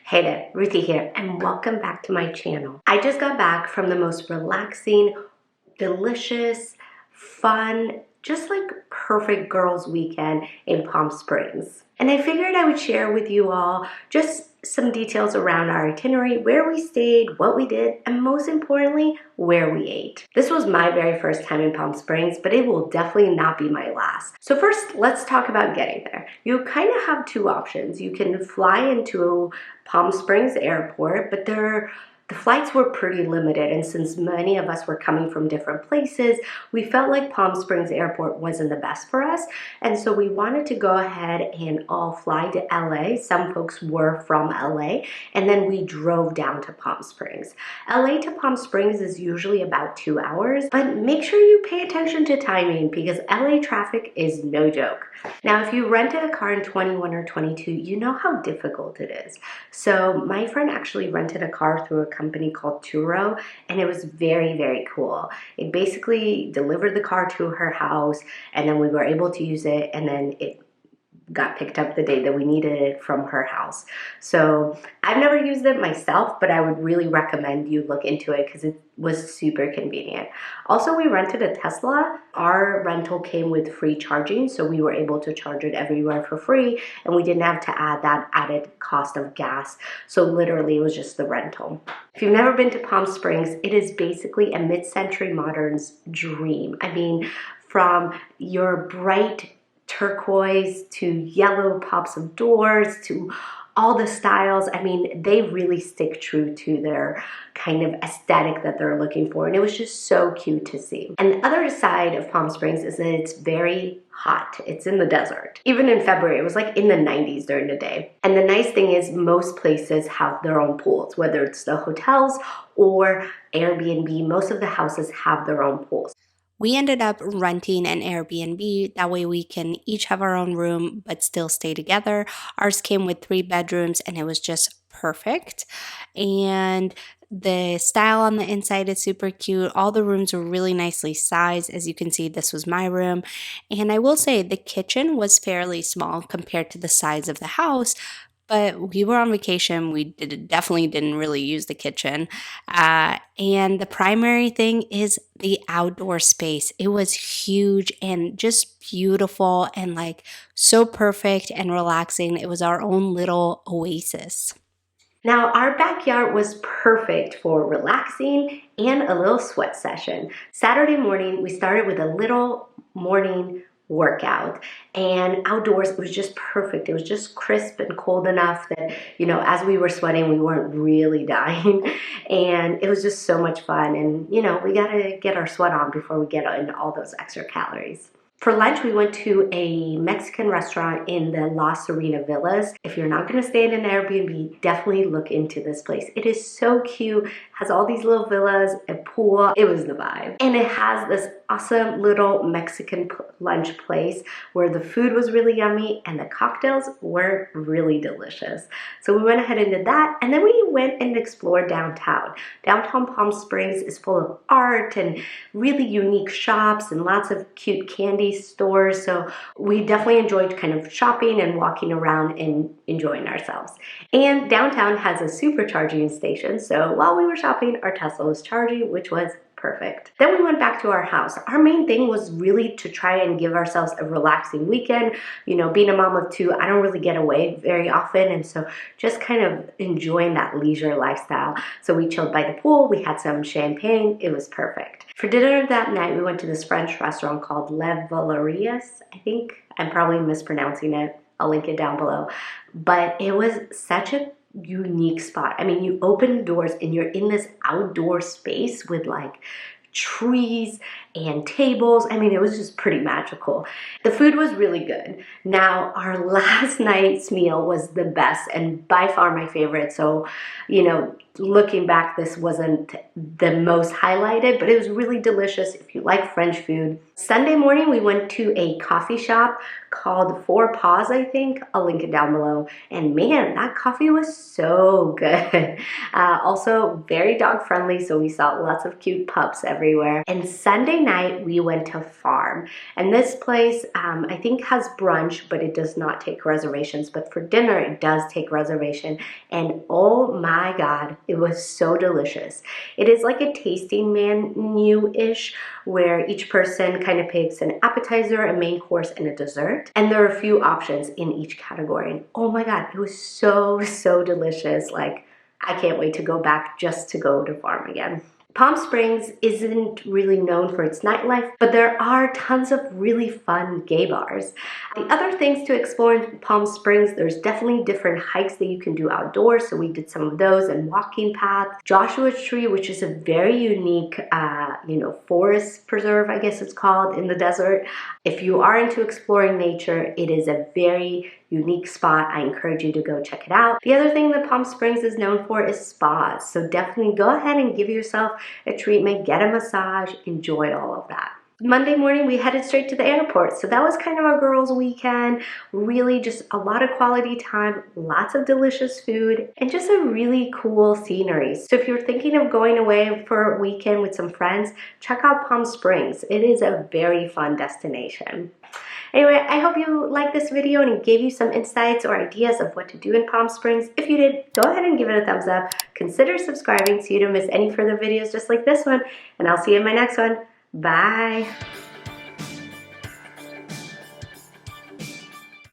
Hey there, Ruthie here, and welcome back to my channel. I just got back from the most relaxing, delicious, fun, just like perfect girls weekend in Palm Springs. And I figured I would share with you all just some details around our itinerary, where we stayed, what we did, and most importantly, where we ate. This was my very first time in Palm Springs, but it will definitely not be my last. So first, let's talk about getting there. You kind of have two options. You can fly into Palm Springs Airport, but the flights were pretty limited, and since many of us were coming from different places, we felt like Palm Springs Airport wasn't the best for us, and so we wanted to go ahead and all fly to LA. Some folks were from LA, and then we drove down to Palm Springs. LA to Palm Springs is usually about 2 hours, but make sure you pay attention to timing because LA traffic is no joke. Now, if you rented a car in 21 or 22, you know how difficult it is. So my friend actually rented a car through a company called Turo, and it was very, very cool. It basically delivered the car to her house, and then we were able to use it, and then it got picked up the day that we needed it from her house. So I've never used it myself, but I would really recommend you look into it because it was super convenient. Also, we rented a Tesla. Our rental came with free charging, so we were able to charge it everywhere for free, and we didn't have to add that added cost of gas. So literally, it was just the rental. If you've never been to Palm Springs, it is basically a mid-century modern's dream. I mean, from your bright turquoise to yellow pops of doors to all the styles. I mean, they really stick true to their kind of aesthetic that they're looking for, and it was just so cute to see. And the other side of Palm Springs is that it's very hot. It's in the desert. Even in February, it was like in the 90s during the day. And the nice thing is most places have their own pools, whether it's the hotels or Airbnb. Most of the houses have their own pools. We ended up renting an Airbnb. That way we can each have our own room but still stay together. Ours came with 3 bedrooms and it was just perfect. And the style on the inside is super cute. All the rooms were really nicely sized. As you can see, this was my room. And I will say the kitchen was fairly small compared to the size of the house. But we were on vacation. We definitely didn't really use the kitchen. And the primary thing is the outdoor space. It was huge and just beautiful and like so perfect and relaxing. It was our own little oasis. Now, our backyard was perfect for relaxing and a little sweat session. Saturday morning, we started with a little morning workout, and outdoors it was just perfect. It was just crisp and cold enough that, you know, as we were sweating, we weren't really dying, and it was just so much fun. And you know, we gotta get our sweat on before we get in all those extra calories. For lunch, we went to a Mexican restaurant in the Serena Villas. If you're not going to stay in an Airbnb, definitely look into this place. It is so cute, has all these little villas, a pool. It was the vibe. And it has this awesome little Mexican lunch place where the food was really yummy and the cocktails were really delicious. So we went ahead and did that, and then we went and explored downtown. Downtown Palm Springs is full of art and really unique shops and lots of cute candy stores. So we definitely enjoyed kind of shopping and walking around and enjoying ourselves. And downtown has a supercharging station. So while we were shopping, our Tesla was charging, which was perfect. Then we went back to our house. Our main thing was really to try and give ourselves a relaxing weekend. You know, being a mom of 2, I don't really get away very often, and so just kind of enjoying that leisure lifestyle. So we chilled by the pool, we had some champagne, it was perfect. For dinner that night, we went to this French restaurant called Les Vallauris. I think I'm probably mispronouncing it. I'll link it down below. But it was such a unique spot. I mean, you open doors and you're in this outdoor space with like trees and tables. I mean, it was just pretty magical. The food was really good. Now, our last night's meal was the best and by far my favorite. So, you know, looking back, this wasn't the most highlighted, but it was really delicious if you like French food. Sunday morning, we went to a coffee shop called Paws, I think. I'll link it down below. And man, that coffee was so good. Also very dog friendly, so we saw lots of cute pups everywhere. And Sunday night, we went to Farm. And this place, I think has brunch, but it does not take reservations. But for dinner, it does take reservation. And oh my God, it was so delicious. It is like a tasting menu-ish, where each person kind of picks an appetizer, a main course, and a dessert. And there are a few options in each category. And oh my God, it was so, so delicious. Like, I can't wait to go back just to go to Farm again. Palm Springs isn't really known for its nightlife, but there are tons of really fun gay bars. The other things to explore in Palm Springs, there's definitely different hikes that you can do outdoors, so we did some of those, and walking paths. Joshua Tree, which is a very unique, forest preserve, I guess it's called, in the desert. If you are into exploring nature, it is a very unique spot. I encourage you to go check it out. The other thing that Palm Springs is known for is spas. So definitely go ahead and give yourself a treatment, get a massage, enjoy all of that. Monday morning, we headed straight to the airport. So that was kind of our girls' weekend. Really just a lot of quality time, lots of delicious food, and just a really cool scenery. So if you're thinking of going away for a weekend with some friends, check out Palm Springs. It is a very fun destination. Anyway, I hope you liked this video and it gave you some insights or ideas of what to do in Palm Springs. If you did, go ahead and give it a thumbs up. Consider subscribing so you don't miss any further videos just like this one. And I'll see you in my next one. Bye.